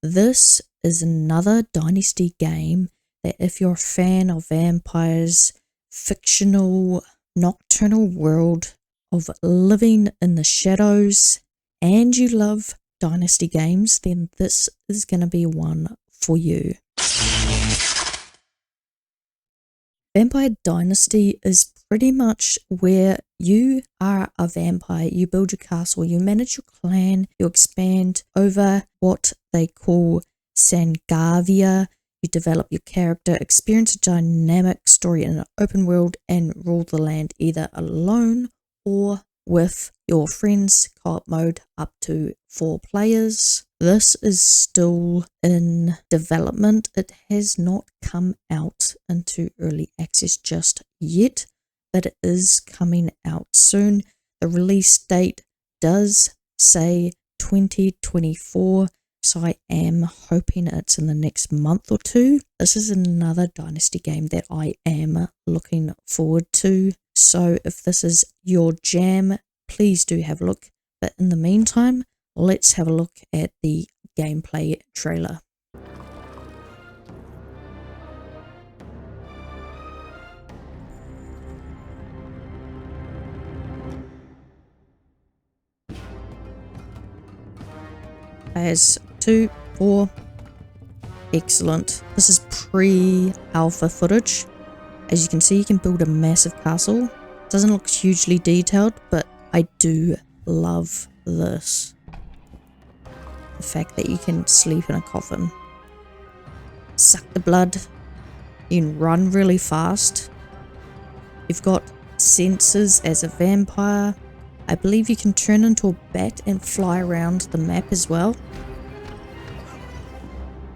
This is another Dynasty game that if you're a fan of vampires, fictional, nocturnal world of living in the shadows, and you love Dynasty games, then this is going to be one for you. Vampire Dynasty is pretty much where you are a vampire, you build your castle, you manage your clan, you expand over what they call Sangavia, you develop your character, experience a dynamic story in an open world, and rule the land either alone or with your friends, co-op mode up to 4 players. This is still in development. It has not come out into early access just yet, but it is coming out soon. The release date does say 2024, so I am hoping it's in the next month or two. This is another Dynasty game that I am looking forward to. So if this is your jam, please do have a look. But in the meantime, let's have a look at the gameplay trailer. As 2, 4, excellent. This is pre-alpha footage. As you can see, you can build a massive castle. Doesn't look hugely detailed, but I do love this. The fact that you can sleep in a coffin. Suck the blood. You can run really fast. You've got senses as a vampire. I believe you can turn into a bat and fly around the map as well.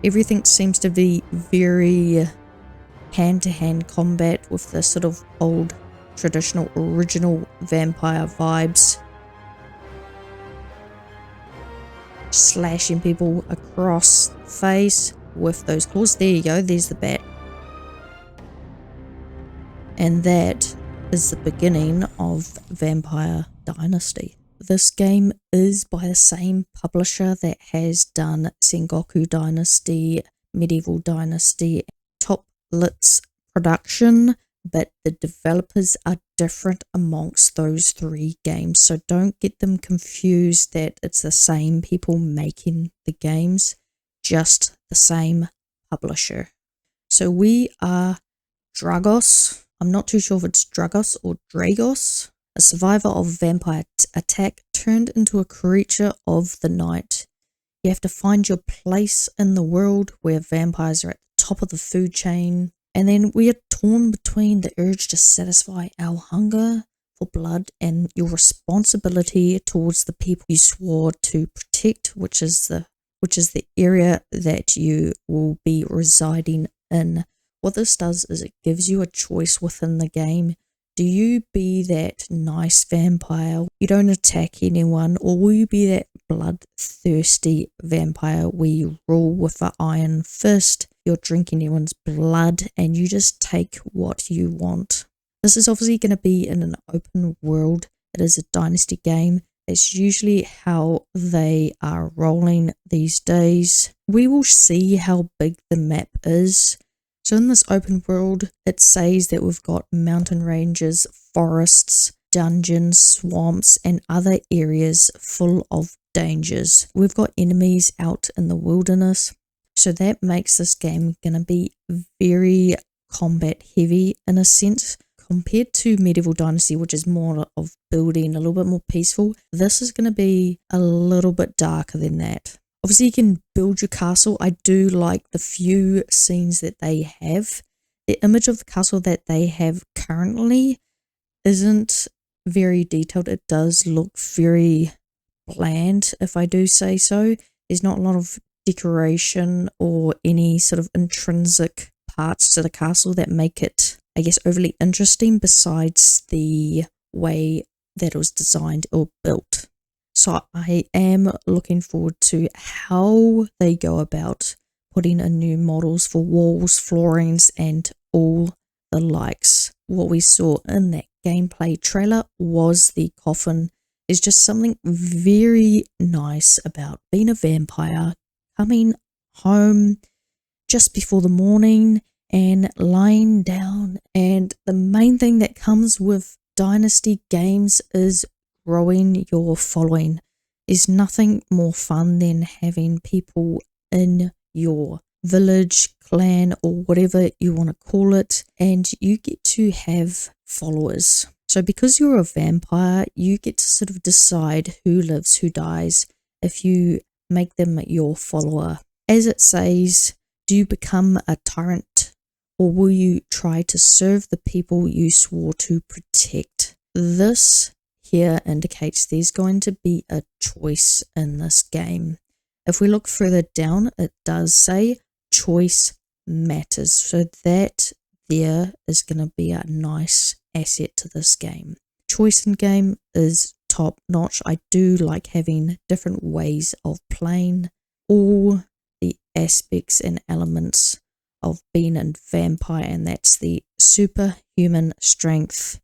Everything seems to be very hand-to-hand combat with the sort of old, traditional, original vampire vibes. Slashing people across the face with those claws. There you go, there's the bat. And that is the beginning of Vampire Dynasty. This game is by the same publisher that has done Sengoku Dynasty, Medieval Dynasty, Top Lit's production, but the developers are different amongst those 3 games, so don't get them confused that it's the same people making the games, just the same publisher. So we are Dragos. I'm not too sure if it's Dragos or Dragos, a survivor of vampire attack turned into a creature of the night. You have to find your place in the world where vampires are at the top of the food chain. And then we are torn between the urge to satisfy our hunger for blood and your responsibility towards the people you swore to protect, which is the area that you will be residing in. What this does is it gives you a choice within the game. Do you be that nice vampire, you don't attack anyone, or will you be that bloodthirsty vampire where you rule with an iron fist, you're drinking everyone's blood, and you just take what you want? This is obviously going to be in an open world. It is a Dynasty game. It's usually how they are rolling these days. We will see how big the map is. So in this open world, it says that we've got mountain ranges, forests, dungeons, swamps, and other areas full of dangers. We've got enemies out in the wilderness, so that makes this game going to be very combat heavy in a sense. Compared to Medieval Dynasty, which is more of building, a little bit more peaceful, this is going to be a little bit darker than that. Obviously, you can build your castle. I do like the few scenes that they have. The image of the castle that they have currently isn't very detailed. It does look very bland, if I do say so. There's not a lot of decoration or any sort of intrinsic parts to the castle that make it, I guess, overly interesting besides the way that it was designed or built. So I am looking forward to how they go about putting in new models for walls, floorings, and all the likes. What we saw in that gameplay trailer was the coffin. There's just something very nice about being a vampire, coming home just before the morning and lying down. And the main thing that comes with Dynasty games is growing your following. There's nothing more fun than having people in your village, clan, or whatever you want to call it, and you get to have followers. So because you're a vampire, you get to sort of decide who lives, who dies, if you make them your follower. As it says, do you become a tyrant, or will you try to serve the people you swore to protect? This here indicates there's going to be a choice in this game. If we look further down, it does say choice matters. So that there is going to be a nice asset to this game. Choice in game is top notch. I do like having different ways of playing all the aspects and elements of being a vampire, and that's the superhuman strength,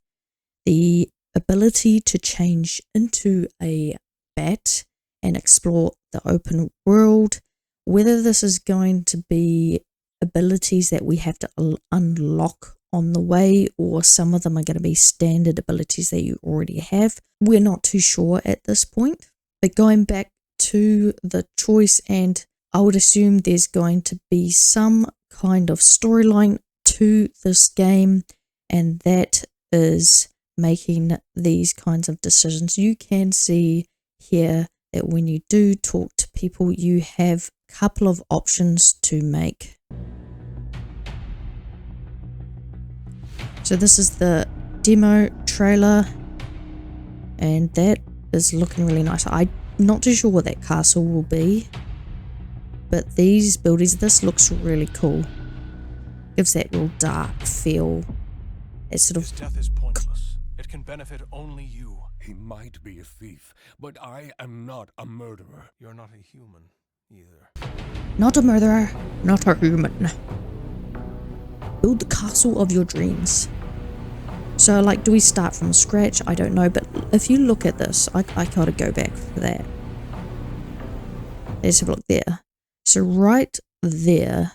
the ability to change into a bat and explore the open world. Whether this is going to be abilities that we have to unlock on the way, or some of them are going to be standard abilities that you already have, we're not too sure at this point. But going back to the choice, and I would assume there's going to be some kind of storyline to this game, and that is making these kinds of decisions. You can see here that when you do talk to people, you have a couple of options to make. So this is the demo trailer, and that is looking really nice. I'm not too sure what that castle will be, but these buildings, this looks really cool. Gives that real dark feel. It's sort of... His death is pointless. It can benefit only you. He might be a thief, but I am not a murderer. You're not a human either. Not a murderer, not a human. Build the castle of your dreams. So, like, do we start from scratch? I don't know, but if you look at this, I gotta go back for that. Let's have a look there. So right there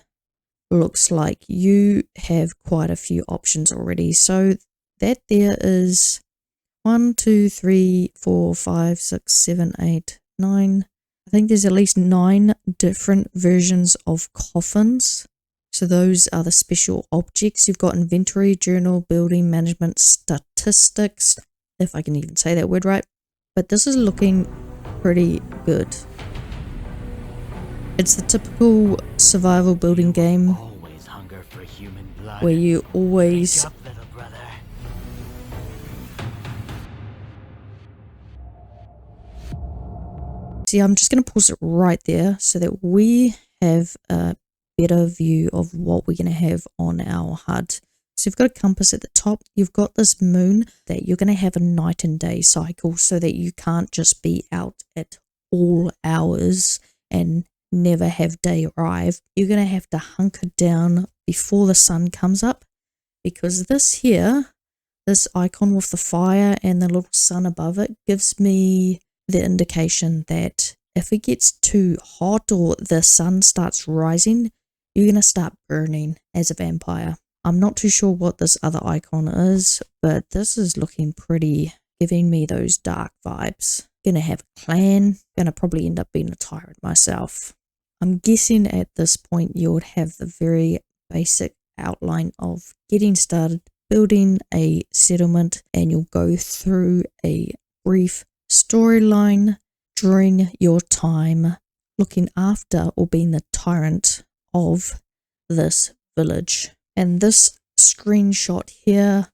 looks like you have quite a few options already. So that there is 1, 2, 3, 4, 5, 6, 7, 8, 9. I think there's at least 9 different versions of coffins. So those are the special objects. You've got inventory, journal, building, management, statistics, if I can even say that word right. But this is looking pretty good. It's the typical survival building game Always hunger for human blood. where you always... Wake up, little brother. See, I'm just going to pause it right there so that we have a better view of what we're going to have on our HUD. So you've got a compass at the top. You've got this moon that you're going to have a night and day cycle so that you can't just be out at all hours and never have day arrive. You're going to have to hunker down before the sun comes up, because this here, this icon with the fire and the little sun above it, gives me the indication that if it gets too hot or the sun starts rising, you're going to start burning as a vampire. I'm not too sure what this other icon is, but this is looking pretty, giving me those dark vibes. Gonna have a clan, gonna probably end up being a tyrant myself. I'm guessing at this point you would have the very basic outline of getting started, building a settlement, and you'll go through a brief storyline during your time looking after or being the tyrant of this village. And this screenshot here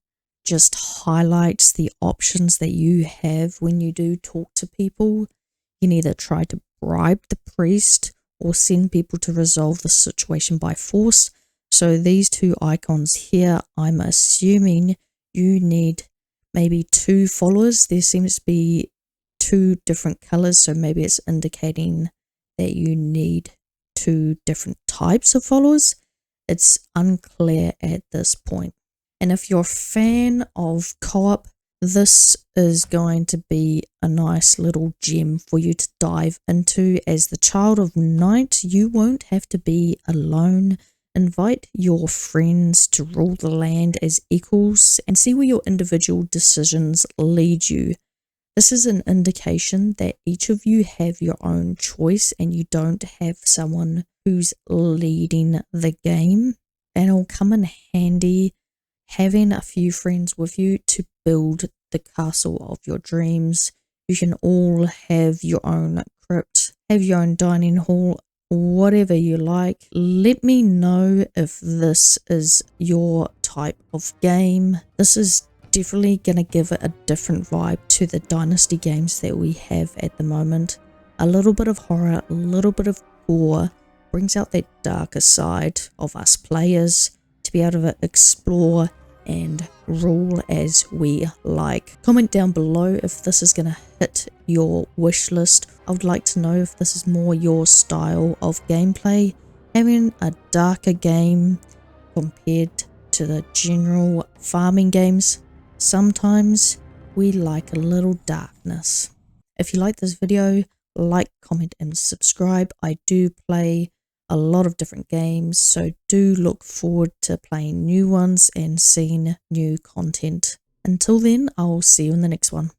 just highlights the options that you have when you do talk to people. You can either try to bribe the priest or send people to resolve the situation by force. So these 2 icons here, I'm assuming you need maybe 2 followers. There seems to be 2 different colors, so maybe it's indicating that you need 2 different types of followers. It's unclear at this point. And if you're a fan of co-op, this is going to be a nice little gem for you to dive into. As the Child of Night, you won't have to be alone. Invite your friends to rule the land as equals and see where your individual decisions lead you. This is an indication that each of you have your own choice and you don't have someone who's leading the game. And it'll come in handy having a few friends with you to build the castle of your dreams. You can all have your own crypt, have your own dining hall, whatever you like. Let me know if this is your type of game. This is definitely going to give it a different vibe to the Dynasty games that we have at the moment. A little bit of horror, a little bit of gore, brings out that darker side of us players to be able to explore and rule as we like. Comment down below if this is going to hit your wish list. I would like to know if this is more your style of gameplay, having a darker game compared to the general farming games. Sometimes we like a little darkness. If you like this video, like, comment and subscribe. I do play a lot of different games, so do look forward to playing new ones and seeing new content. Until then, I'll see you in the next one.